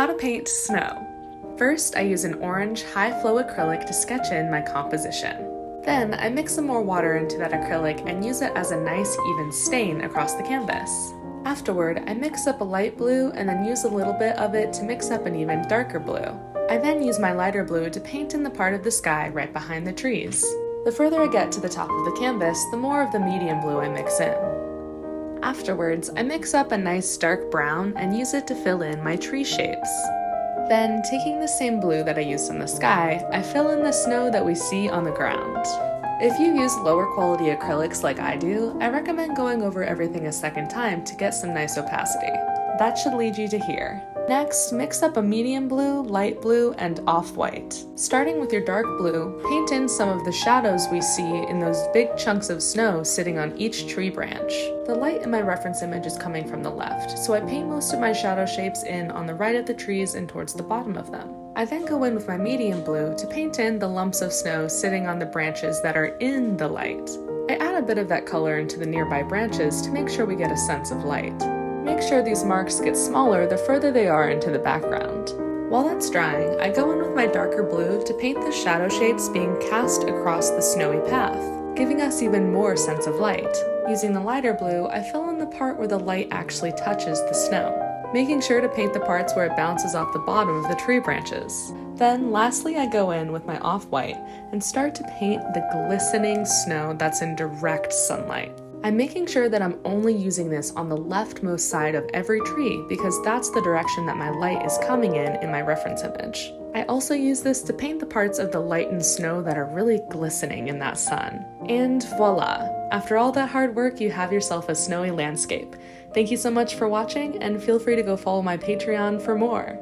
How to paint snow. First, I use an orange high-flow acrylic to sketch in my composition. Then, I mix some more water into that acrylic and use it as a nice even stain across the canvas. Afterward, I mix up a light blue and then use a little bit of it to mix up an even darker blue. I then use my lighter blue to paint in the part of the sky right behind the trees. The further I get to the top of the canvas, the more of the medium blue I mix in. Afterwards, I mix up a nice dark brown and use it to fill in my tree shapes. Then, taking the same blue that I used in the sky, I fill in the snow that we see on the ground. If you use lower quality acrylics like I do, I recommend going over everything a second time to get some nice opacity. That should lead you to here. Next, mix up a medium blue, light blue, and off-white. Starting with your dark blue, paint in some of the shadows we see in those big chunks of snow sitting on each tree branch. The light in my reference image is coming from the left, so I paint most of my shadow shapes in on the right of the trees and towards the bottom of them. I then go in with my medium blue to paint in the lumps of snow sitting on the branches that are in the light. I add a bit of that color into the nearby branches to make sure we get a sense of light. Make sure these marks get smaller the further they are into the background. While that's drying, I go in with my darker blue to paint the shadow shapes being cast across the snowy path, giving us even more sense of light. Using the lighter blue, I fill in the part where the light actually touches the snow, making sure to paint the parts where it bounces off the bottom of the tree branches. Then, lastly, I go in with my off-white and start to paint the glistening snow that's in direct sunlight. I'm making sure that I'm only using this on the leftmost side of every tree because that's the direction that my light is coming in my reference image. I also use this to paint the parts of the lightened snow that are really glistening in that sun. And voila! After all that hard work, you have yourself a snowy landscape. Thank you so much for watching, and feel free to go follow my Patreon for more.